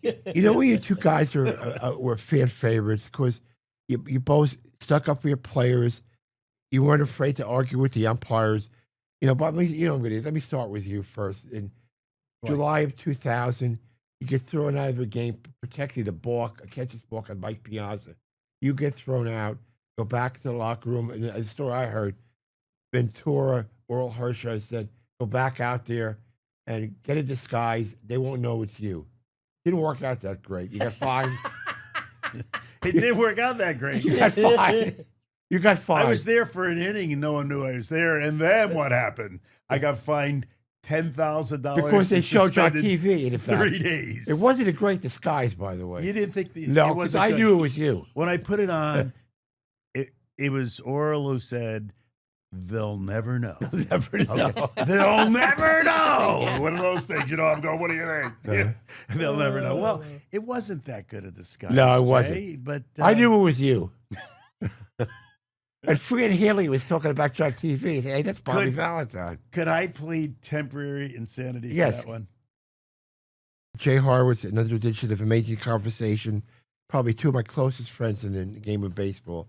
You know where you two guys were fan favorites because you both stuck up for your players. You weren't afraid to argue with the umpires. But let me start with you first. In July of 2000, you get thrown out of the game protecting a catcher's balk on Mike Piazza. You get thrown out, go back to the locker room, and the story I heard, Ventura, Oral Hershiser said, go back out there and get a disguise. They won't know it's you. Didn't work out that great. You got fined. It didn't work out that great. You got fined. You got fined. I was there for an inning and no one knew I was there. And then what happened? I got fined $10,000 because they showed you on TV in 3 days. It wasn't a great disguise, by the way. You didn't think no, because I knew it was you. When I put it on, it was Oral who said, "They'll never know. They'll never know. Okay. They'll never know." One of those things, I'm going, what do you think? They'll never know. Well, it wasn't that good a disguise. No, it Jay, wasn't. But I knew it was you. And Fred Healy was talking about you on TV. Hey, that's Bobby Valentine. Could I plead temporary insanity for that one? Jay Horwitz, another edition of Amazing Conversation. Probably two of my closest friends in the game of baseball.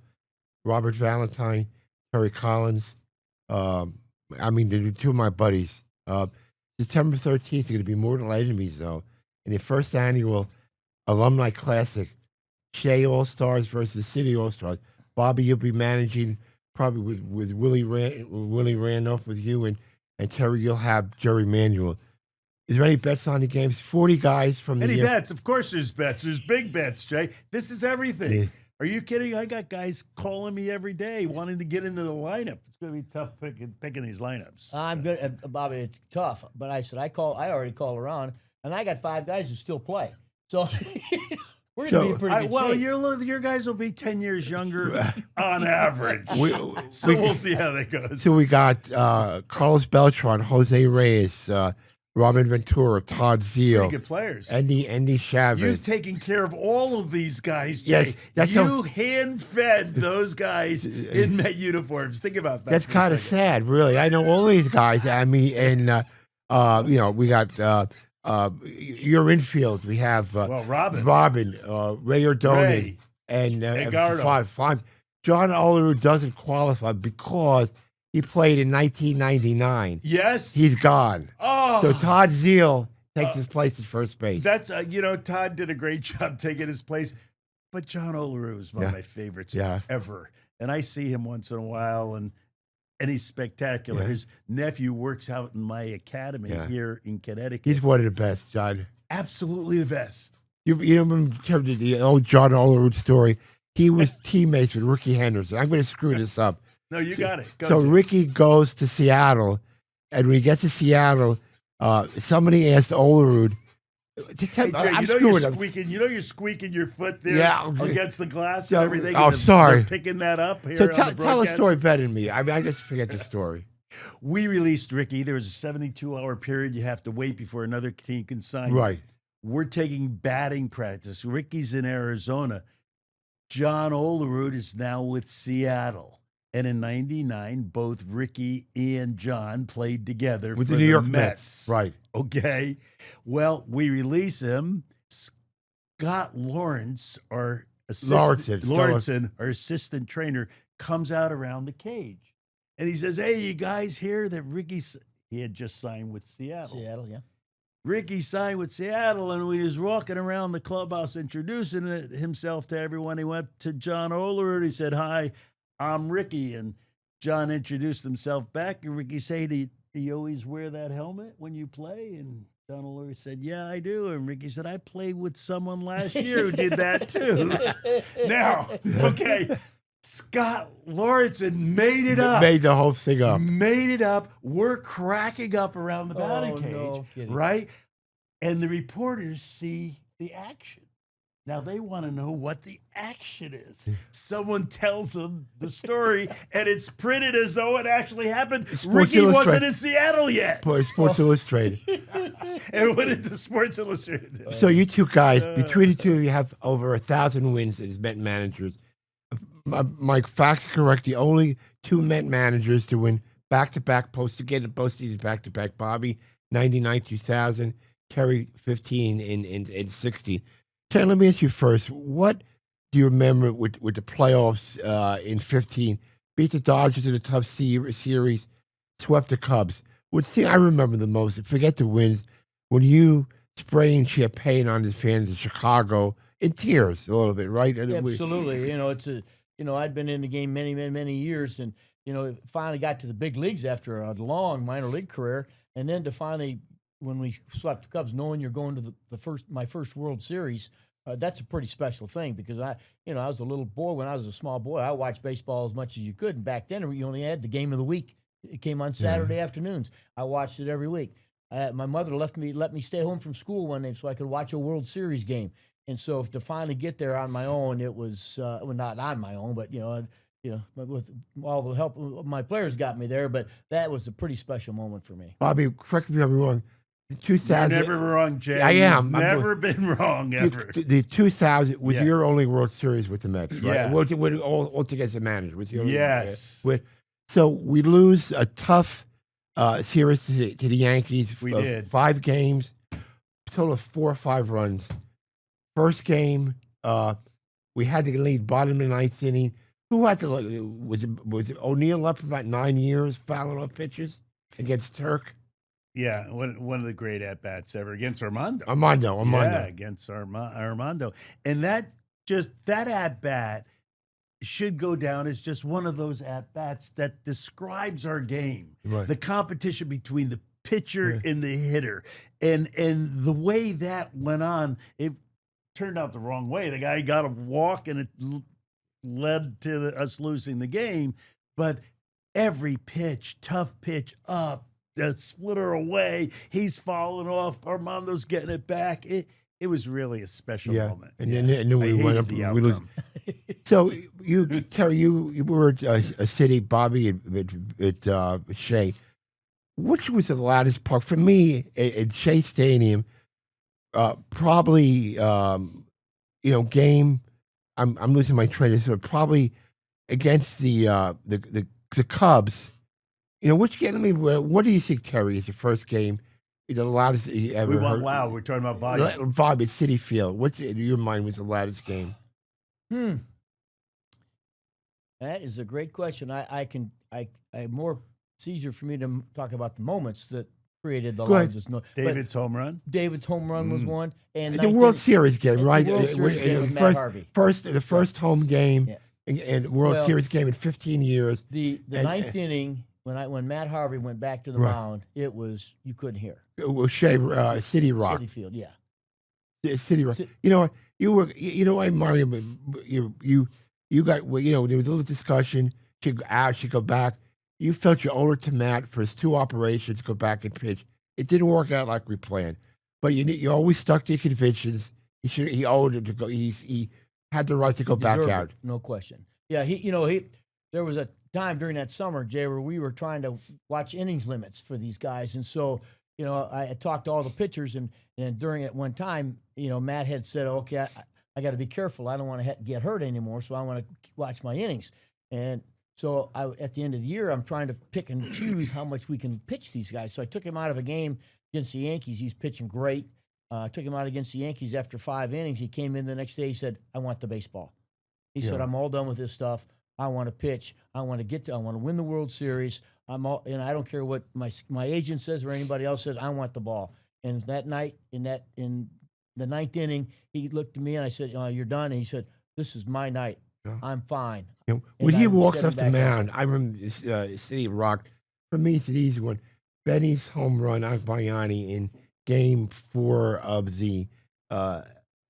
Robert Valentine, Terry Collins. They're two of my buddies. September 13th is going to be Mortal Enemies, though. In the first annual Alumni Classic, Shea All-Stars versus City All-Stars. Bobby, you'll be managing probably with Willie Randolph with you, and Terry, you'll have Jerry Manuel. Is there any bets on the games? 40 guys from Any bets? Of course there's bets. There's big bets, Jay. This is everything. Yeah. Are you kidding? I got guys calling me every day wanting to get into the lineup. It's going to be tough picking these lineups. I'm good, Bobby. It's tough, but I said I already called around, and I got 5 guys who still play. So we're going to be in pretty good shape. Your guys will be 10 years younger on average. We'll see how that goes. So we got Carlos Beltran, Jose Reyes, Robin Ventura, Todd Zeal. Pretty good players. Andy Chavez. You've taken care of all of these guys, Yes, Jay. You hand-fed those guys in Met uniforms. Think about that. That's kind of sad, really. I know all these guys. I mean, and, we got your infield. We have Robin, Ray Ordonez, and Fonz. John Olerud doesn't qualify because he played in 1999. Yes. He's gone. Oh. So Todd Zeal takes his place at first base. That's, Todd did a great job taking his place. But John Olerud is one of my favorites ever. And I see him once in a while, and he's spectacular. Yeah. His nephew works out in my academy here in Connecticut. He's one of the best, John. Absolutely the best. You remember the old John Olerud story? He was teammates with Ricky Henderson. I'm going to screw this up. No, you got it. So Ricky goes to Seattle, and when he gets to Seattle, somebody asked Olerud, you're squeaking your foot there against the glass and everything. Oh, sorry. They're picking that up here. So tell a story better than me. I just forget the story. We released Ricky. There was a 72-hour period you have to wait before another team can sign. Right. We're taking batting practice. Ricky's in Arizona. John Olerud is now with Seattle. And in 99, both Ricky and John played together with for the New York Mets. Right. Okay. Well, we release him. Scott Lawrence, our assistant trainer, comes out around the cage. And he says, "Hey, you guys hear that he had just signed with Seattle." Seattle, yeah. Ricky signed with Seattle, and when he was walking around the clubhouse introducing himself to everyone, he went to John Olerud. He said, "Hi, I'm Ricky." And John introduced himself back, and Ricky said, "Do you always wear that helmet when you play?" And John Olerud said, "Yeah, I do." And Ricky said, "I played with someone last year who did that too." Now, okay, Scott Lawrence made it up. Made the whole thing up. Made it up. We're cracking up around the batting cage, right? And the reporters see the action. Now, they want to know what the action is. Someone tells them the story, and it's printed as though it actually happened. Ricky wasn't in Seattle yet. Sports Illustrated. And it went into Sports Illustrated. So you two guys, between the two, you have over 1,000 wins as Met managers. My facts are correct. The only two Met managers to win back-to-back postseason back-to-back, Bobby, 99-2000. Terry 15 in 16. Terry, let me ask you first. What do you remember with the playoffs in 15? Beat the Dodgers in a tough series, swept the Cubs. What thing I remember the most, forget the wins, when you spraying champagne on the fans in Chicago in tears a little bit, right? Absolutely. I'd been in the game many years, and finally got to the big leagues after a long minor league career, and then to finally, when we swept the Cubs, knowing you're going to my first World Series, that's a pretty special thing, because I was a little boy. When I was a small boy, I watched baseball as much as you could, and back then you only had the game of the week. It came on Saturday afternoons. I watched it every week. My mother let me stay home from school one day so I could watch a World Series game. And so to finally get there on my own, it was not on my own, but with all the help my players got me there. But that was a pretty special moment for me. Bobby, correct me if I'm wrong. 2000. You're never wrong, Jay. I am. You've never been wrong ever. The 2000 was your only World Series with the Mets, right? Yeah. All together as a manager. Was your only, Yes. So we lose a tough series to the Yankees. We did 5 games, total of 4 or 5 runs. First game, we had to lead bottom of the 9th inning. Who had to? Was it O'Neill up for about 9 years, fouling off pitches against Turk? Yeah, one of the great at bats ever against Armando. Armando. Yeah, against Armando, and that at bat should go down as just one of those at bats that describes our game. Right. The competition between the pitcher and the hitter, and the way that went on, it turned out the wrong way. The guy got a walk, and it led to us losing the game. But every pitch, tough pitch up, the splitter away, he's falling off, Armando's getting it back. It was really a special moment. And then we went up. We lose. So Terry, you were at Citi, Bobby at Shea. Which was the loudest park for me at Shea Stadium? Probably game. I'm losing my train of thought. Probably against the Cubs. Which game? What do you think, Terry? Is the first game? The loudest you ever heard? We went loud. We're talking about volume. Volume at Citi Field. What in your mind was the loudest game? That is a great question. It's easier for me to talk about the moments that created the loudest noise. David's home run. David's home run was one, and the World Series game, right? The World Series game with Matt Harvey. The first home game, and World Series game in 15 years. The 9th inning. When Matt Harvey went back to the mound, it was, you couldn't hear. It was Citi Rock. Citi Field, yeah. Citi Rock. Mario, you got, there was a little discussion. She'd go out, she'd go back. You felt you owed it to Matt for his 2 operations, go back and pitch. It didn't work out like we planned. But you always stuck to your convictions. He owed it to go. He had the right to go back out. No question. Yeah, there was a time during that summer, Jay, where we were trying to watch innings limits for these guys. And so, I had talked to all the pitchers, and during at one time, Matt had said, okay, I got to be careful. I don't want to get hurt anymore, so I want to watch my innings. And so at the end of the year, I'm trying to pick and choose how much we can pitch these guys. So I took him out of a game against the Yankees. He's pitching great. I took him out against the Yankees after 5 innings. He came in the next day. He said, I want the baseball. He said, I'm all done with this stuff. I want to pitch. I want to win the World Series. And I don't care what my agent says or anybody else says. I want the ball. And that night, in the 9th inning, he looked at me and I said, "You're done." And he said, "This is my night. Yeah. I'm fine." When he walks off the mound, I remember Citi Rock. For me, it's an easy one. Benny's home run on Bayani in Game 4 of the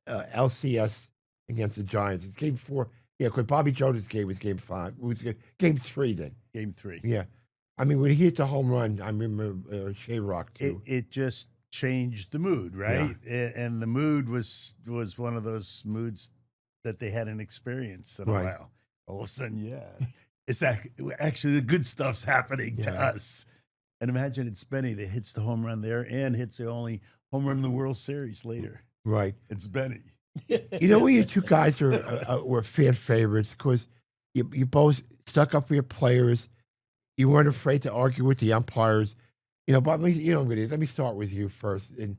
LCS against the Giants. It's Game 4. Yeah, because Bobby Jones' game was Game 5. It was Game 3 then. Game 3. Yeah. I mean, when he hit the home run, I remember Shea Rock, too. It just changed the mood, right? Yeah. And the mood was one of those moods that they hadn't experienced in a while. All of a sudden, it's actually the good stuff's happening to us. And imagine it's Benny that hits the home run there and hits the only home run in the World Series later. Right. It's Benny. We you 2 guys were fan favorites because you both stuck up for your players. You weren't afraid to argue with the umpires. But let me start with you first. And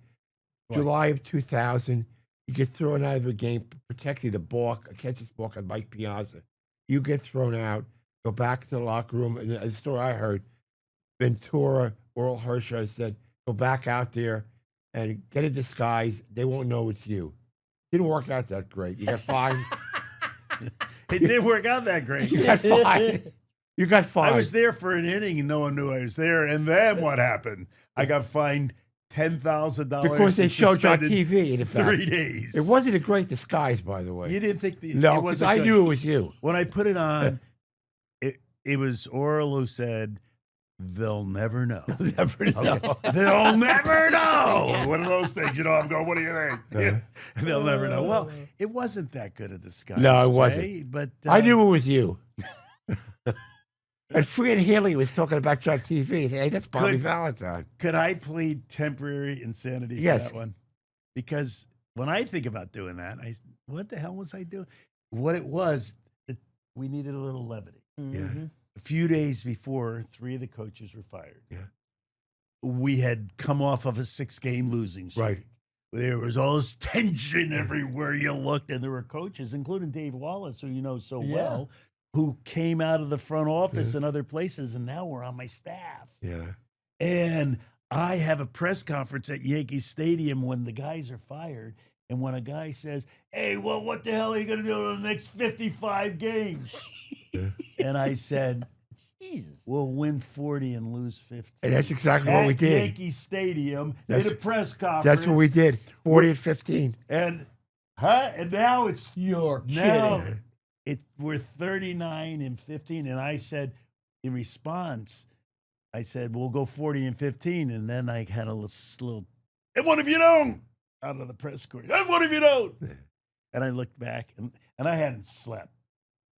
July of 2000. You get thrown out of a game, protecting the balk, a catcher's balk on Mike Piazza. You get thrown out, go back to the locker room. And the story I heard, Ventura, Oral Hershiser said, go back out there and get a disguise. They won't know it's you. Didn't work out that great. You got fined. It did work out that great. You got fined. You got fined. I was there for an inning and no one knew I was there. And then what happened? I got fined $10,000 because they showed you on TV. In 3 days. It wasn't a great disguise, by the way. You didn't think No, it was because I knew it was you. When I put it on, it was Oral who said, they'll never know. You'll never know. Okay. They'll never know. One of those things, I'm going, what do you think? Yeah. They'll never know. Well, it wasn't that good a disguise. No, it Jay, wasn't. But I knew it was you. And Fred Haley was talking about you on TV. Hey, that's Bobby Valentine. Could I plead temporary insanity for Yes. that one? Because when I think about doing that, what the hell was I doing? What it was, we needed a little levity. Mhm. A few days before, 3 of the coaches were fired. Yeah. We had come off of a 6-game losing streak. Right. There was all this tension everywhere you looked, and there were coaches, including Dave Wallace, who you know so Yeah. well, who came out of the front office and other places, and now we're on my staff. Yeah. And I have a press conference at Yankee Stadium when the guys are fired, and when a guy says, hey, well, what the hell are you going to do in the next 55 games? And I said, Jesus. we'll win 40 and lose 50. And that's exactly what we At did. Yankee Stadium, That's- in a press conference. That's what we did. 40 and 15. And now it's You're kidding. now we're 39 and 15. And I said, in response, I said, we'll go 40 and 15. And then I had a little, and what if you don't? Out of the press corps. And what if you don't? And I looked back and I hadn't slept.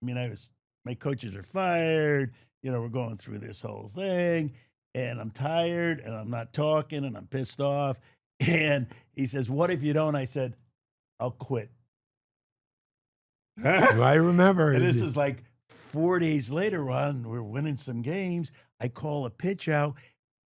I mean, my coaches are fired. We're going through this whole thing, and I'm tired, and I'm not talking, and I'm pissed off. And he says, what if you don't? I said, I'll quit. I remember. And this is like 4 days later on, we're winning some games. I call a pitch out,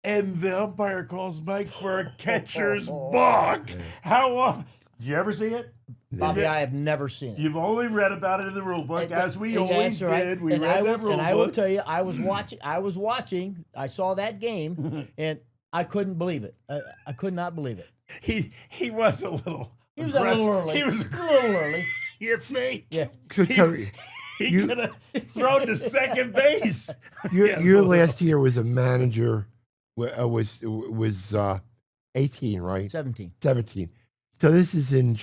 and the umpire calls Mike for a catcher's balk. How often? Did you ever see it? Bobby, I have never seen it. You've only read about it in the rule book, as we always that's right. did. We and read that rule and book. I will tell you, I was watching. I saw that game, and I couldn't believe it. I could not believe it. He was a little. He was a little early. He was a little early. You think? Yeah. He could have thrown to second base. Your last year was a manager. Was 18, right? 17. 17. So this is in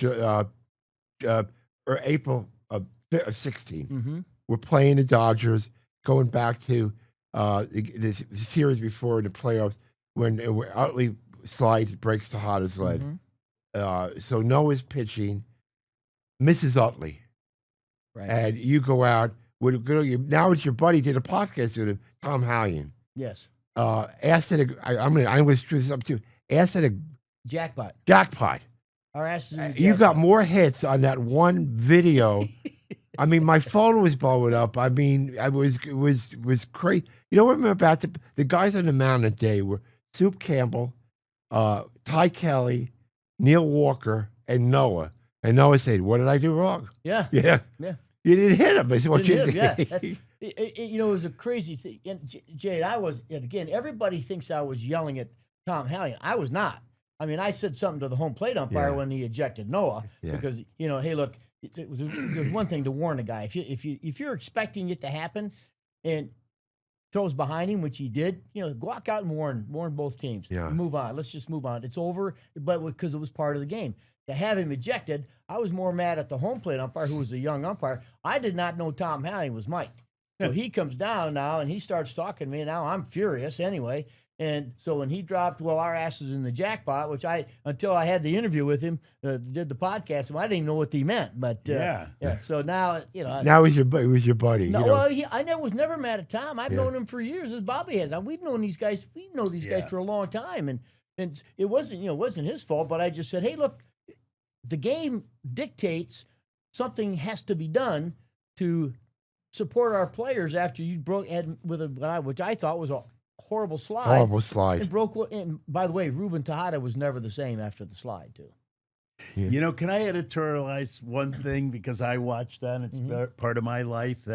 or April of 16. Mm-hmm. We're playing the Dodgers, going back to the series before in the playoffs when Utley slides, breaks the hottest lead. Mm-hmm. So Noah's pitching, Mrs. Utley, Right. and you go out. Now it's your buddy did a podcast with him, Tom Hallion. Yes. Asked at I'm going to screw this up too. Asked at a Jackpot. Jackpot. Our asses in the You got jackpot. more hits on that one video. I mean, my phone was blowing up. I mean, it was crazy. You know what I'm about? The guys on the mound that day were Soup Campbell, Ty Kelly, Neil Walker, and Noah. And Noah said, "What did I do wrong?" Yeah. Yeah. Yeah. You didn't hit him. I said, "What you Didn't hit him, did?" yeah. It was a crazy thing. And Jade, and again, everybody thinks I was yelling at Tom Hallion. I was not. I mean, I said something to the home plate umpire Yeah. when he ejected Noah Yeah. because, hey, look, there's one thing to warn a guy. If you're expecting it to happen and throws behind him, which he did, walk out and warn both teams. Yeah. Move on. Let's just move on. It's over, but because it was part of the game. To have him ejected, I was more mad at the home plate umpire, who was a young umpire. I did not know Tom Hallion was Mike. So he comes down now and he starts talking to me. Now I'm furious anyway. And so when he dropped, our asses in the jackpot, which until I had the interview with him, did the podcast, I didn't even know what he meant. But yeah. So now, Now it was your buddy. No, you know. I was never mad at Tom. I've known him for years, as Bobby has. We've known these guys. We know these guys for a long time, and it wasn't his fault. But I just said, hey, look, the game dictates something has to be done to support our players after you broke with a guy, which I thought was horrible slide. Horrible slide. And broke. And by the way, Ruben Tejada was never the same after the slide too. Yeah. You know, can I editorialize one thing because I watched that? And it's part of my life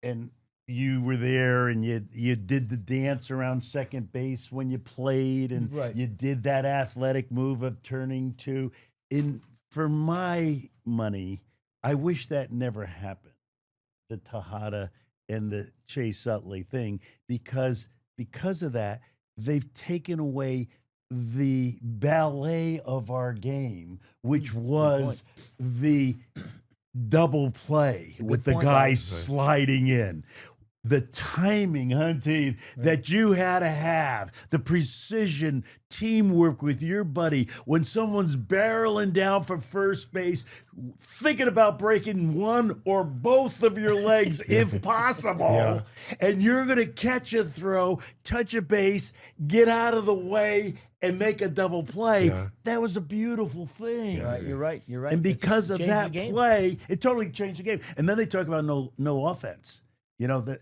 and you were there and you did the dance around second base when you played, and you did that athletic move of turning to. For my money, I wish that never happened. The Tejada and the Chase Utley thing, because of that, they've taken away the ballet of our game, which was the double play with the guy sliding in. The timing, Hunty, that you had to have, the precision, teamwork with your buddy when someone's barreling down for first base, thinking about breaking one or both of your legs if possible, and you're going to catch a throw, touch a base, get out of the way, and make a double play. Yeah. That was a beautiful thing. You're right. And because of that play, it totally changed the game. And then they talk about no offense. You know, that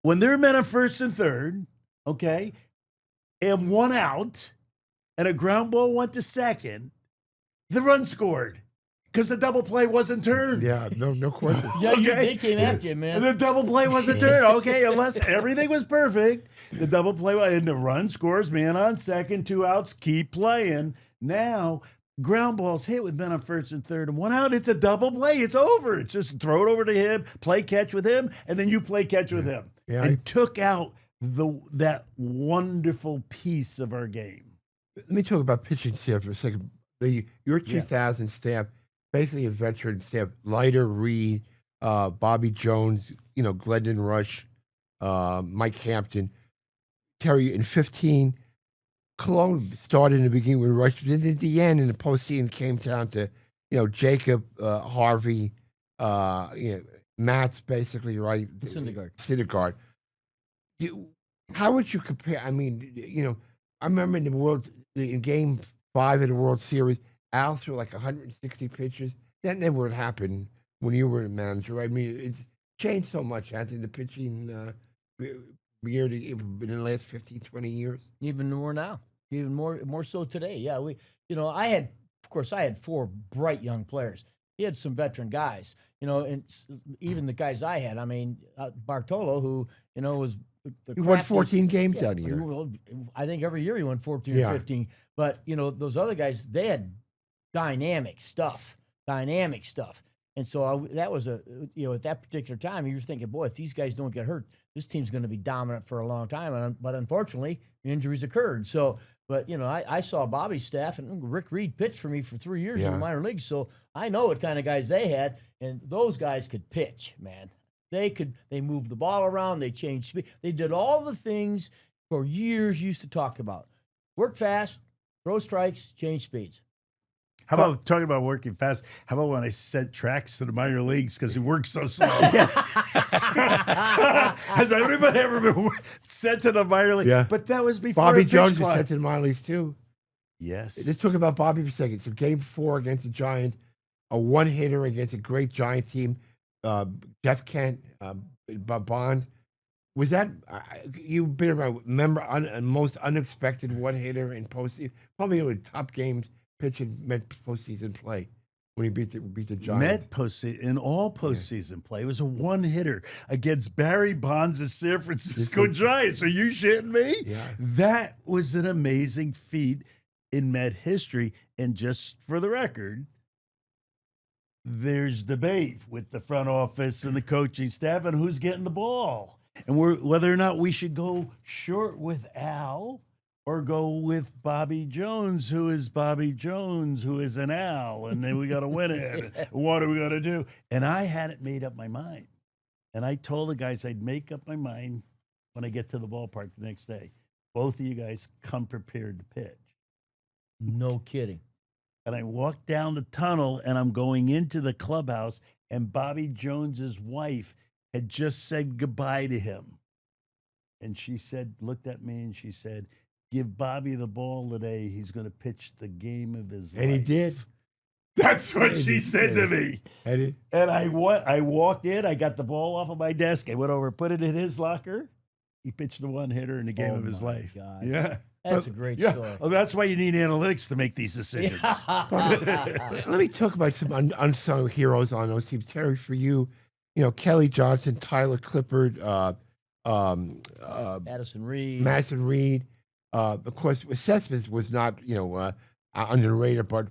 when they're men on first and third, okay, and one out, and a ground ball went to second, the run scored because the double play wasn't turned. Yeah, no question. They came after you, man. And the double play wasn't turned. Okay, unless everything was perfect, the double play, and the run scores, man on second, 2 outs, keep playing. Now, ground balls hit with men on first and third and 1 out. It's a double play. It's over. It's just throw it over to him, play catch with him, and then you play catch with him. Yeah, and took out that wonderful piece of our game. Let me talk about pitching staff for a second. Your 2000 staff, basically a veteran staff: Leiter, Reed, Bobby Jones, Glendon Rush, Mike Hampton, Terry. In 15, Cologne started in the beginning with Rush, but at the end in the postseason came down to Jacob, Harvey, Matt's basically right. Syndergaard. How would you compare? I mean, I remember in Game 5 of the World Series, Al threw like 160 pitches. That never would happen when you were a manager, right? I mean, it's changed so much, hasn't it, the pitching in the last 15, 20 years? Even more now. Even more so today. Yeah, I had 4 bright young players. He had some veteran guys, and even the guys I had. I mean, Bartolo, who was he won 14 games that year. I think every year he won 14 or 15. But those other guys, they had dynamic stuff. And so that was at that particular time, you were thinking, boy, if these guys don't get hurt, this team's going to be dominant for a long time. But unfortunately, injuries occurred. So, but I saw Bobby's staff, and Rick Reed pitched for me for 3 years in the minor leagues. So I know what kind of guys they had, and those guys could pitch, man. They moved the ball around, they changed speed. They did all the things for years used to talk about. Work fast, throw strikes, change speeds. How about talking about working fast? How about when I sent tracks to the minor leagues because he worked so slow? Has anybody ever been sent to the minor league? Yeah. But that was before Bobby Jones was sent to the minor leagues too. Yes. Let's talk about Bobby for a second. So Game 4 against the Giants, a one-hitter against a great Giant team. Jeff Kent, Bonds. Was that you've been around? Remember, most unexpected one-hitter in postseason? Probably one of the top games pitching Met postseason play when he beat the Giants. Met postseason in all postseason play. It was a one-hitter against Barry Bonds' San Francisco Giants. Are you shitting me? Yeah. That was an amazing feat in Met history. And just for the record, there's debate with the front office and the coaching staff and who's getting the ball. And whether or not we should go short with Al or go with Bobby Jones, who is Bobby Jones, who is an Al, and then we got to win it. What are we going to do? And I hadn't made up my mind. And I told the guys I'd make up my mind when I get to the ballpark the next day. Both of you guys come prepared to pitch. No kidding. And I walked down the tunnel, and I'm going into the clubhouse, and Bobby Jones's wife had just said goodbye to him. And she looked at me, and she said, give Bobby the ball today. He's going to pitch the game of his life. And he did. That's what she said to me. And I walked in. I got the ball off of my desk. I went over, put it in his locker. He pitched the one hitter in the game Oh of his my life. God. Yeah. That's a great Yeah. story. Oh, that's why you need analytics to make these decisions. Let me talk about some unsung heroes on those teams. Terry, for you, Kelly Johnson, Tyler Clippard, Addison Reed. Madison Reed. Of course, Cespedes was not, under the radar, but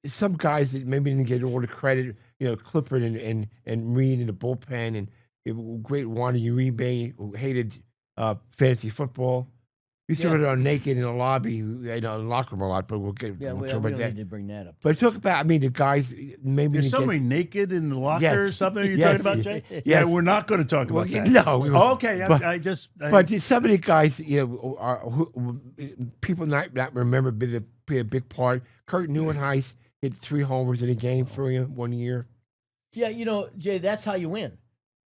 some guys that maybe didn't get all the credit, Clippard and Reed in the bullpen, and great Juan Uribe, who hated fantasy football. We saw it on naked in the lobby, in the locker room a lot, but we'll get Yeah, we'll we talk don't about that. need to bring that up. But talk about, the guys maybe There's didn't somebody naked in the locker or Yes. something you're Yes. talking about, Jay? Yes. Yeah, we're not going to talk Well, about that. no. Oh, okay. But- But But some of the guys, people not remember be a big part. Kurt Neuenhuis hit 3 homers in a game for you one year. Yeah, Jay, that's how you win.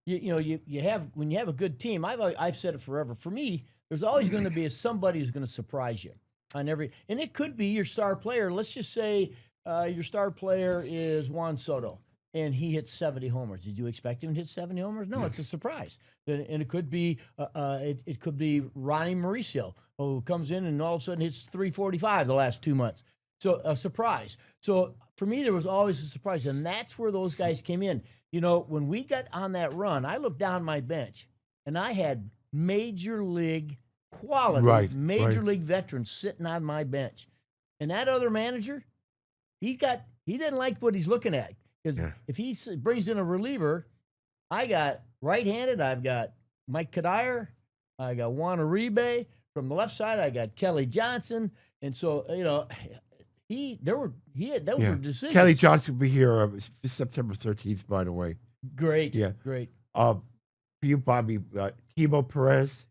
You have when you have a good team. I've said it forever. For me, there's always going to be somebody who's going to surprise you on every, and it could be your star player. Let's just say your star player is Juan Soto, and he hits 70 homers. Did you expect him to hit 70 homers? No, it's a surprise. And it could be it could be Ronnie Mauricio, who comes in and all of a sudden hits 345 the last 2 months. So a surprise. So for me, there was always a surprise, and that's where those guys came in. When we got on that run, I looked down my bench, and I had major league quality, major league veterans sitting on my bench, and that other manager, he didn't like what he's looking at, because if he brings in a reliever, I got right-handed. I've got Mike Kadire, I got Juan Uribe from the left side. I got Kelly Johnson, and so those were decisions. Kelly Johnson will be here September 13th, by the way. Great, Yeah. great. For you, Bobby, Timo Perez,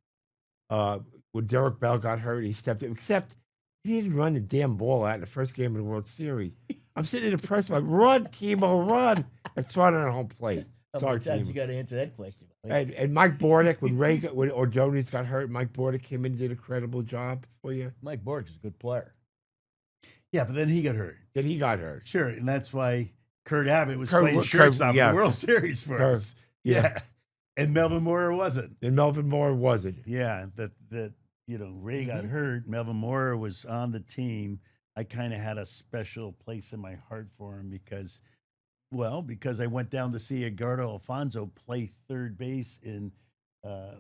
when Derek Bell got hurt, he stepped in, except he didn't run the damn ball out in the first game of the World Series. I'm sitting in the press box, run, Timo, run, and throw it on home plate. How Sorry, many times Timo. you got to answer that question? And Mike Bordick, when Ordonez got hurt, Mike Bordick came in and did a credible job for you. Mike Borg is a good player. yeah, but then he got hurt. Then he got hurt. Sure, and that's why Kurt Abbott was Kurt- playing Kurt- shortstop yeah. in the World Series for Kurt, us. yeah. Yeah. And Melvin Moore wasn't. And Melvin Moore wasn't. Yeah, that Ray got hurt. Melvin Moore was on the team. I kind of had a special place in my heart for him because I went down to see Edgardo Alfonso play third base in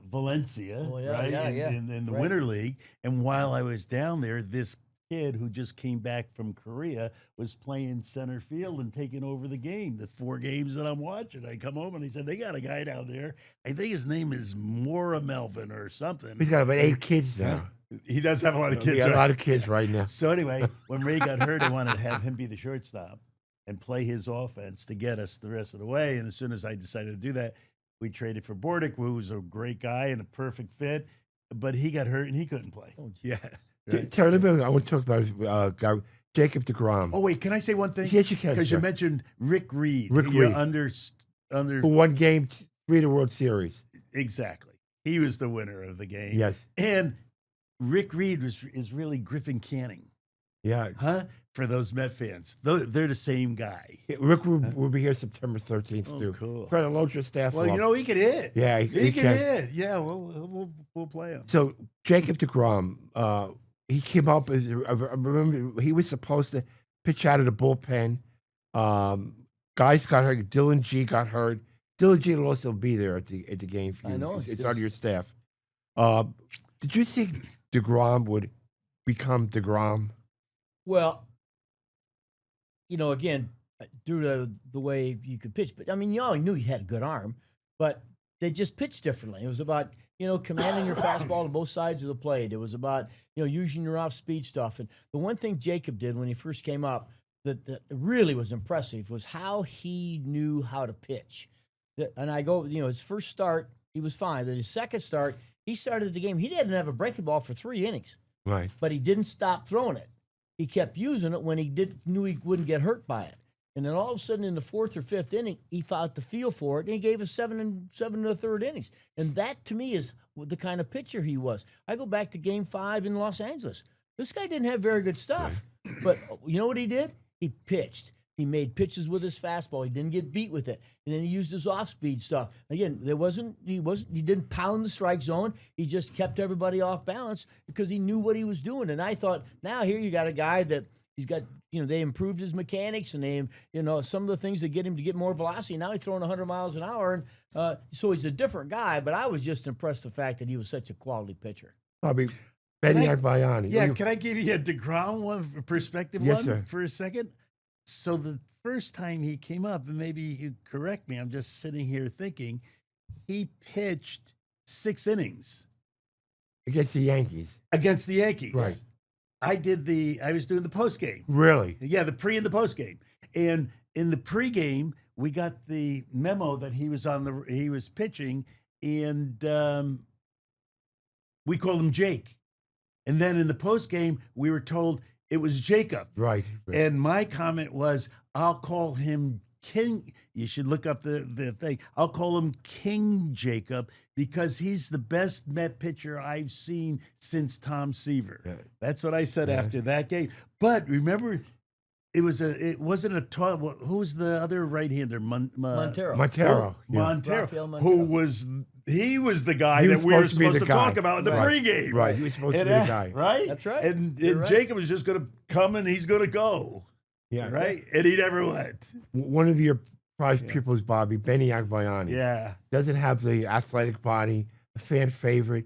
Valencia, Oh, yeah, right? yeah. In the Right. Winter League. And while I was down there, this kid who just came back from Korea was playing center field and taking over the game. The 4 games that I'm watching, I come home and he said, they got a guy down there. I think his name is Mora Melvin or something. He's got about 8 kids now. He does have a lot of He kids. got a right? lot of kids right now. So anyway, when Ray got hurt, I wanted to have him be the shortstop and play his offense to get us the rest of the way. And as soon as I decided to do that, we traded for Bordick, who was a great guy and a perfect fit. But he got hurt and he couldn't play. Oh, geez. Yeah. Right. Terry, I want to talk about guy Jacob deGrom. Oh wait, can I say one thing? Yes, you can. Because Sir. you mentioned Rick Reed. Rick who you're Reed. under Who won game 3 of the World Series. exactly. He was the winner of the game. Yes. And Rick Reed is really Griffin Canning, Yeah. huh? For those Met fans, they're the same guy. Rick will be here September 13th, Oh, too. cool. Try to load your staff Well, up. he could hit. Yeah, He can hit. Yeah, we'll play him. So, Jacob deGrom, he came up, I remember he was supposed to pitch out of the bullpen. Guys got hurt. Dylan G got hurt. Dylan G will also be there at the game for you. I know. It's on your staff. Did you think deGrom would become deGrom? Well, again, due to the way you could pitch, but I mean, you all knew he had a good arm, but they just pitched differently. It was about, commanding your fastball to both sides of the plate. It was about, using your off-speed stuff. And the one thing Jacob did when he first came up that really was impressive was how he knew how to pitch. And I go, his first start, he was fine. Then his second start, he started the game. He didn't have a breaking ball for 3 innings, Right. but he didn't stop throwing it. He kept using it when he knew he wouldn't get hurt by it. And then all of a sudden in the 4th or 5th inning, he found the feel for it, and he gave us 7 and 1/3 innings. And that, to me, is the kind of pitcher he was. I go back to Game 5 in Los Angeles. This guy didn't have very good stuff. But you know what he did? He pitched. He made pitches with his fastball. He didn't get beat with it, and then he used his off-speed stuff. Again, he didn't pound the strike zone. He just kept everybody off balance because he knew what he was doing. And I thought, now here you got a guy that he's got. They improved his mechanics and they, some of the things that get him to get more velocity. Now he's throwing 100 miles an hour, and so he's a different guy. But I was just impressed with the fact that he was such a quality pitcher. Probably Benny Agbayani. Yeah, can I give you a deGrom perspective Yes, sir. for a second? So the first time he came up, and maybe you could correct me, I'm just sitting here thinking, he pitched 6 innings Against the Yankees. Right. I was doing the post game. Really? Yeah, the pre and the post game. And in the pregame, we got the memo that he was pitching, and we called him Jake. And then in the post game, we were told it was Jacob. Right. And my comment was, I'll call him King. You should look up the thing. I'll call him King Jacob because he's the best Met pitcher I've seen since Tom Seaver. Yeah. That's what I said after that game. But remember, it wasn't a who was the other right-hander? Montero. Montero. Rafael Montero. Who was he was the guy that we were supposed to talk about in the pregame. Right. He was supposed to be the guy. Right? That's right. And right. Jacob was just going to come and he's going to go. Yeah. Right? And he never went. One of your prized pupils, Bobby, Benny Agbayani. Yeah. Doesn't have the athletic body, a fan favorite.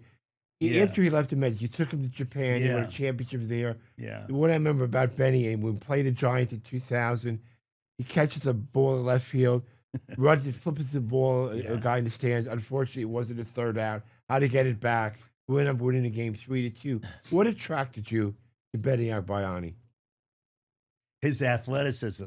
Yeah. After he left the Mets, you took him to Japan. He won a championship there. Yeah. What I remember about Benny, and when we played the Giants in 2000, he catches a ball in left field, runs and flips the ball, a guy in the stands. Unfortunately, it wasn't a third out. How to get it back. We ended up winning the game 3-2. What attracted you to Benny Agbayani? His athleticism.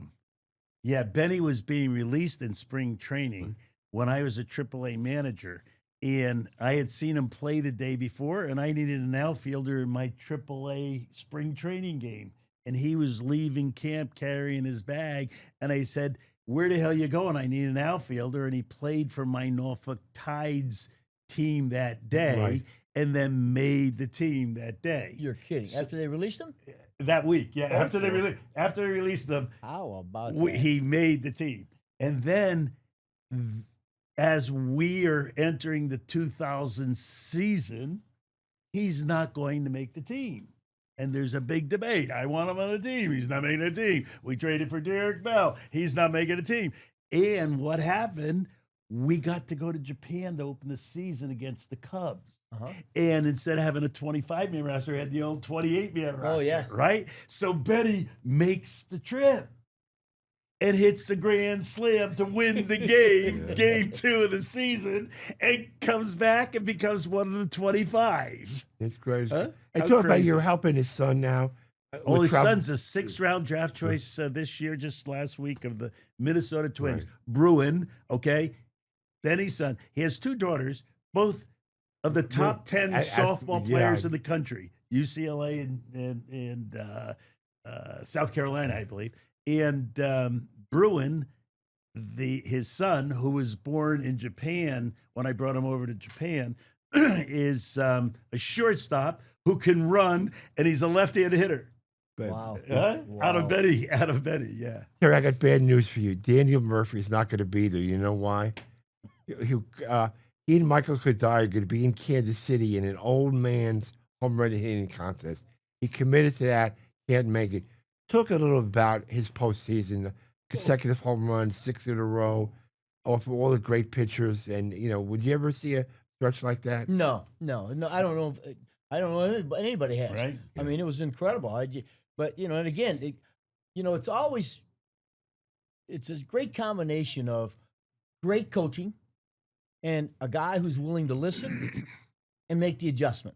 Yeah, Benny was being released in spring training when I was a AAA manager. And I had seen him play the day before, and I needed an outfielder in my AAA spring training game. And he was leaving camp carrying his bag. And I said, where the hell you going? I need an outfielder. And he played for my Norfolk Tides team that day and then made the team that day. You're kidding. After they released him? That week, yeah. After they released them, how about that? He made the team. And then as we are entering the 2000 season, he's not going to make the team. And there's a big debate. I want him on the team. He's not making a team. We traded for Derek Bell. He's not making a team. And what happened, we got to go to Japan to open the season against the Cubs. And instead of having a 25-man roster, had the old 28-man roster. Oh, yeah. Right? So Benny makes the trip and hits the grand slam to win the game, game 2 of the season, and comes back and becomes one of the 25. It's crazy. Huh? And How talk about crazy. you're helping his son now. Well, his son's a 6th-round draft choice this year, just last week, of the Minnesota Twins. Right. Bruin, okay? Benny's son. He has 2 daughters, both of the top 10 softball players in the country, UCLA and South Carolina, I believe. And Bruin, his son, who was born in Japan when I brought him over to Japan, is a shortstop who can run, and he's a left-handed hitter. Wow. Out of Benny, yeah. Terry, I got bad news for you. Daniel Murphy's not going to be there. You know why? He and Michael Kodai are going to be in Kansas City in an old man's home run hitting contest. He committed to that, can't make it. Talk a little about his postseason, consecutive home runs, 6 in a row, off of all the great pitchers. And, would you ever see a stretch like that? No. I don't know if anybody has. Right. I mean, it was incredible. But, and again, it's a great combination of great coaching and a guy who's willing to listen and make the adjustment.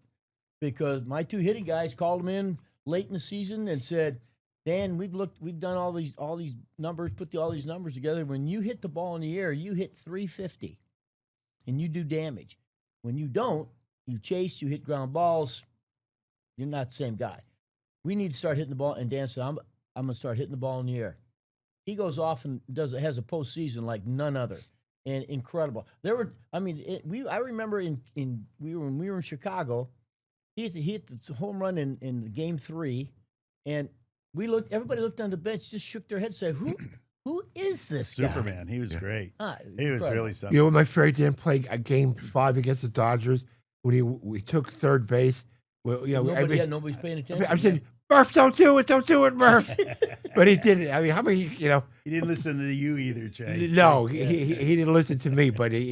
Because my 2 hitting guys called him in late in the season and said, Dan, we've done all these numbers, put all these numbers together. When you hit the ball in the air, you hit 350 and you do damage. When you don't, you chase, you hit ground balls, you're not the same guy. We need to start hitting the ball. And Dan said, I'm going to start hitting the ball in the air. He goes off and has a postseason like none other. And incredible. I remember when we were in Chicago, he hit the home run in game 3, and Everybody looked on the bench, just shook their head, said, "Who is this guy?" Superman. He was great. He was incredible. really something. You know, when my favorite didn't play a game 5 against the Dodgers when we took third base. Well, you know, Nobody's paying attention. I said, Murph, don't do it, Murph. But he did it. I mean, how many? You know, He didn't listen to you either, Jay. no, he didn't listen to me, but he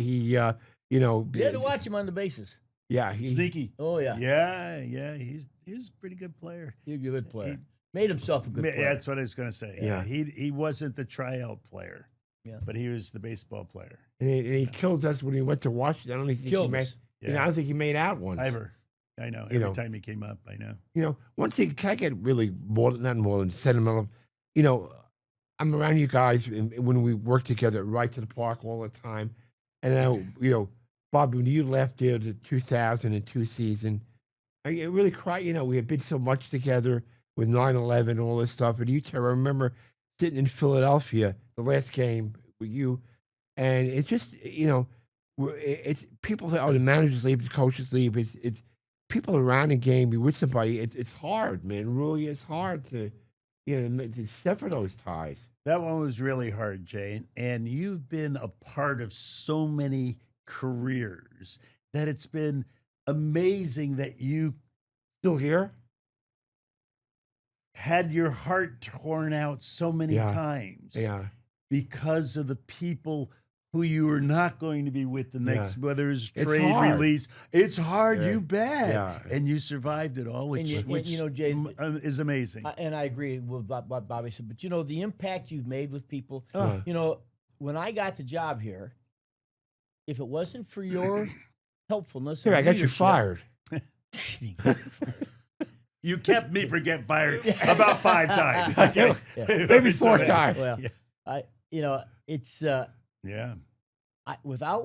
you know, You had to watch him on the bases. yeah, Sneaky. Oh yeah, Yeah. He's a pretty good player. he's a good player. Made himself a good player. That's what I was going to say. Yeah. He wasn't the tryout player. Yeah. But he was the baseball player. and he killed us when he went to Washington. I don't think Killed he made. us. You know, I don't think he made out once. Ever. I know. You Every know. time he came up, I know. You know, one thing can I get really not more than sentimental. You know, I'm around you guys when we work together right to the park all the time, and now you know, Bob, when you left there the 2002 season, I really cried. You know, we had been so much together with 9/11 and all this stuff, and I remember sitting in Philadelphia the last game with you, and it just you know, it's people that the managers leave, the coaches leave. It's people around the game, be with somebody. It's hard, man. It really is hard to to sever those ties. That one was really hard, Jay. And you've been a part of so many careers that it's been amazing that you Still here? had your heart torn out so many Yeah. times Yeah. because of the people who you were not going to be with the next, whether it's It's trade hard. release. It's hard, Yeah. you bet. Yeah. And you survived it all, which, And you know, Jay, is amazing. and I agree with what Bobby said. But you know, the impact you've made with people. Oh. You know, when I got the job here, if it wasn't for your helpfulness, Here, and I got you leadership- fired. You kept me from getting fired about 5 times. Okay. Maybe 4 So, times. Well, it's Yeah. without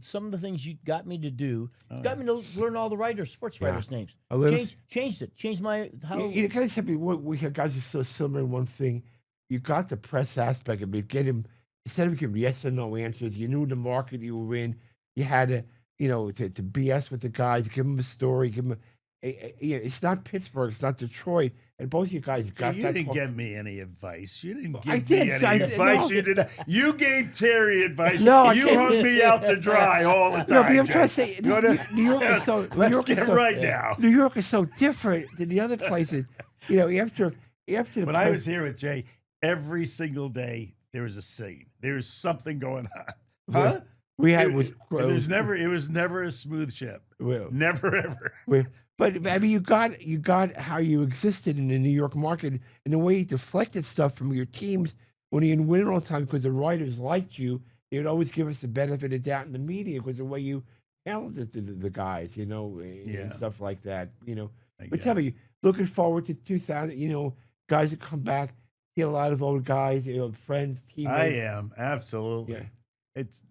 some of the things you got me to do, Oh, got me to learn all the sports Yeah. writers' names. A little- Changed it. Changed my how. You kind of said we have guys are so similar in one thing. You got the press aspect of it. Get him instead of giving yes or no answers. You knew the market you were in. You had to to BS with the guys. Give them a story. Give them. It's not Pittsburgh. It's not Detroit. And both you guys got you that. didn't give me any advice. You didn't give I me did, any I did, advice. no. You did. You gave Terry advice. No, I you can't. hung me out to dry all the time. No, but I'm Jay. trying to say Go to- New York is so. New Let's York is get so, right now. New York is so different than the other places. You know, after the When I was here with Jay, every single day there was a scene. There was something going on. Huh? we had It was was never a smooth ship. well, Never ever. But I mean, you got how you existed in the New York market and the way you deflected stuff from your teams when you didn't win all the time because the writers liked you. They would always give us the benefit of doubt in the media because the way you handled the guys, and stuff like that, But tell me, looking forward to 2000, guys that come back, see a lot of old guys, friends, teammates. I am absolutely. Yeah. It's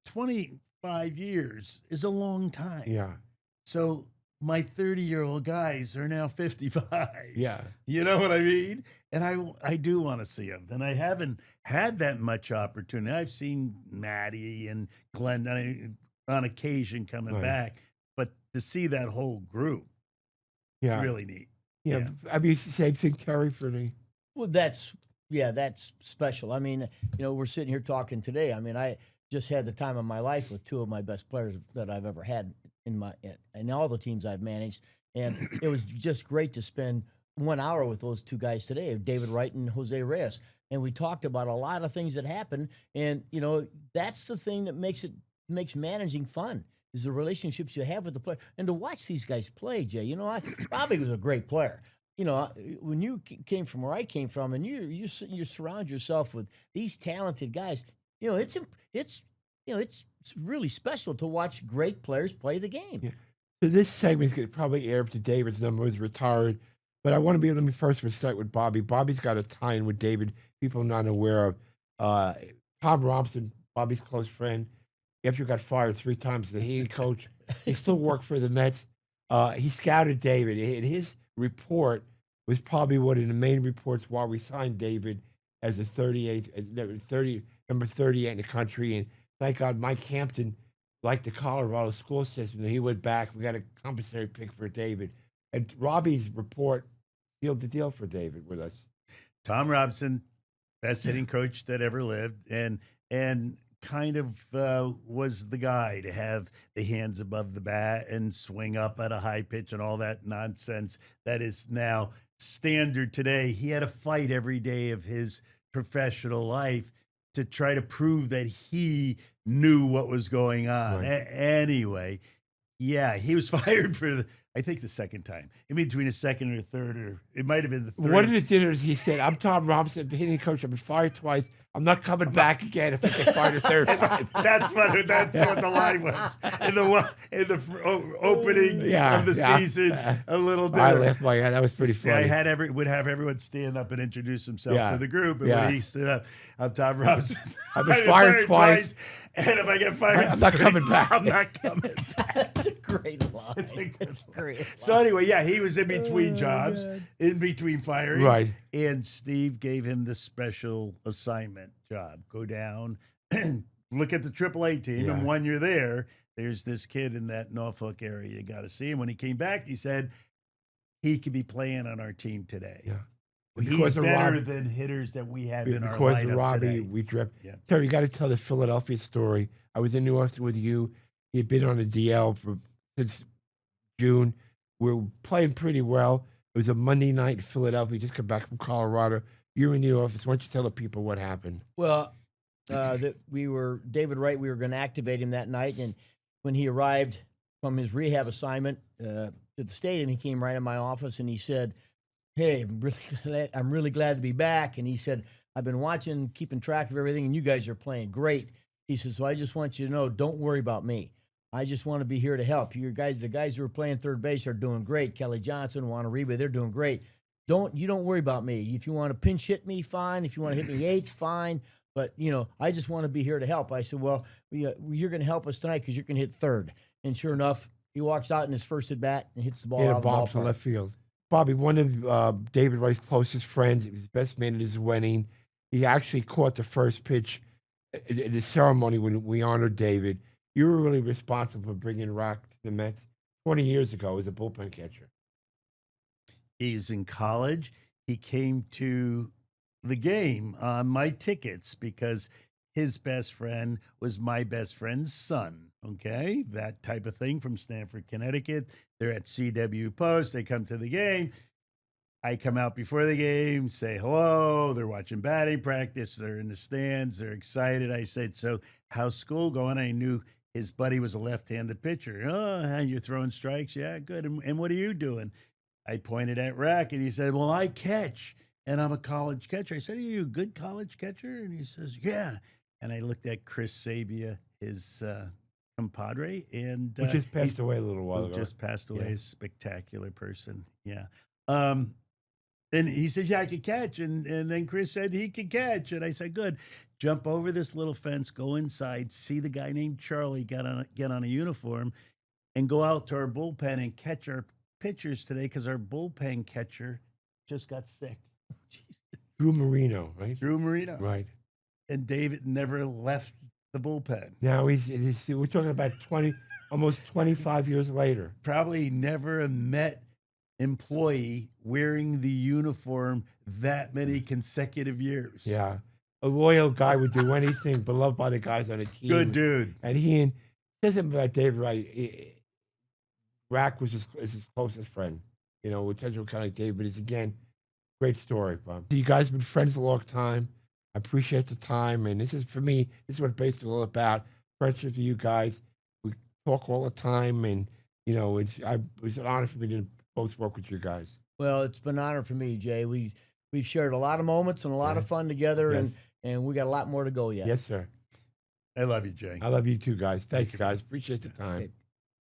25 years is a long time. Yeah, So my 30-year-old guys are now 55. yeah. You know what I mean? And I do want to see them. And I haven't had that much opportunity. I've seen Maddie and Glenn on occasion coming Right. back. But to see that whole group, Yeah, it's really neat. yeah. I mean, it's the same thing, Terry, for me. Well, that's special. I mean, we're sitting here talking today. I mean, I just had the time of my life with 2 of my best players that I've ever had in all the teams I've managed, and it was just great to spend 1 hour with those 2 guys today, David Wright and Jose Reyes, and we talked about a lot of things that happened, and that's the thing that makes managing fun. Is the relationships you have with the player, and to watch these guys play, Jay. Bobby was a great player. When you came from where I came from, and you surround yourself with these talented guys, it's really special to watch great players play the game. Yeah. So this segment's going to probably air up to David's number is retired, but I want to be let me first start with Bobby. Bobby's got a tie-in with David. People not aware of. Tom Robson, Bobby's close friend. After he got fired 3 times, the head coach, he still worked for the Mets. He scouted David, and his report was probably one of the main reports while we signed David as the number 38 in the country. And thank God Mike Hampton liked the Colorado school system. He went back. We got a compensatory pick for David. And Robbie's report sealed the deal for David with us. Tom Robson, best hitting coach that ever lived, and kind of was the guy to have the hands above the bat and swing up at a high pitch and all that nonsense that is now standard today. He had a fight every day of his professional life to try to prove that he knew what was going on. Right. Anyway, yeah, he was fired for I think the second time, in between a second or third, or it might have been the third. One of the dinners, he said, "I'm Tom Robinson, hitting coach. I've been fired twice. I'm not coming back again if I get fired a third time." That's what the line was in the opening of the season. A little dinner. I laughed my head. That was pretty funny. I would have everyone stand up and introduce himself to the group, and when he stood up, "I'm Tom Robinson. I've been fired twice, and if I get fired, I'm not coming back. I'm not coming back." That's a great line. It's a good Great line. So anyway, yeah, he was in between jobs, in between firings. Right. And Steve gave him the special assignment job. Go down, look at the AAA team, and when you're there, there's this kid in that Norfolk area. You got to see him. When he came back, he said he could be playing on our team today. Yeah. He's better than hitters that we have in our lineup because of Robbie, today. we drift. Yeah. Terry, you got to tell the Philadelphia story. I was in New York with you. He had been on the DL since June. We were playing pretty well. It was a Monday night in Philadelphia. We just come back from Colorado. You were in the office. Why don't you tell the people what happened? Well, that David Wright, we were going to activate him that night. And when he arrived from his rehab assignment to the stadium, he came right in my office and he said, "Hey, I'm really glad to be back." And he said, "I've been watching, keeping track of everything, and you guys are playing great." He says, "So I just want you to know, don't worry about me. I just want to be here to help. The guys who are playing third base are doing great. Kelly Johnson, Juan Uribe, they're doing great. Don't worry about me. If you want to pinch hit me, fine. If you want to hit me eighth, fine. But, I just want to be here to help." I said, "Well, you're going to help us tonight because you're going to hit third." And sure enough, he walks out in his first at bat and hits the ball out of the bombs ballpark. left field. Bobby, one of David Wright's closest friends, he was the best man at his wedding. He actually caught the first pitch at the ceremony when we honored David. You were really responsible for bringing Rock to the Mets 20 years ago as a bullpen catcher. He's in college. He came to the game on my tickets because his best friend was my best friend's son. Okay, that type of thing from Stamford, Connecticut. They're at CW Post. They come to the game. I come out before the game, say hello. They're watching batting practice. They're in the stands. They're excited. I said, "So how's school going?" I knew his buddy was a left-handed pitcher. "Oh, and you're throwing strikes? Yeah, good. And what are you doing?" I pointed at Rack, and he said, "Well, I catch, and I'm a college catcher." I said, "Are you a good college catcher?" And he says, "Yeah." And I looked at Chris Sabia, his compadre, and Who just passed away a little while ago. Just passed away, a spectacular person. Yeah. And he said, "Yeah, I could catch." And then Chris said he could catch. And I said, "Good. Jump over this little fence, go inside, see the guy named Charlie get on a uniform, and go out to our bullpen and catch our pitchers today because our bullpen catcher just got sick." Drew Marino, right? Drew Marino. Right. And David never left the bullpen. Now we're talking about almost 25 years later. Probably never met employee wearing the uniform that many consecutive years. Yeah. A loyal guy would do anything, beloved by the guys on the team. Good dude. And says something about David Wright. Rack was his closest friend, with Central County David. But it's, again, great story, Bob. You guys have been friends a long time. I appreciate the time. And this is, for me, this is what baseball is all about. Friendship with you guys. We talk all the time. And, it's an honor for me to both work with you guys. Well, it's been an honor for me, Jay. We've shared a lot of moments and a lot of fun together, and we got a lot more to go yet. Yes, sir. I love you, Jay. I love you too, guys. Thanks, guys. Appreciate the time.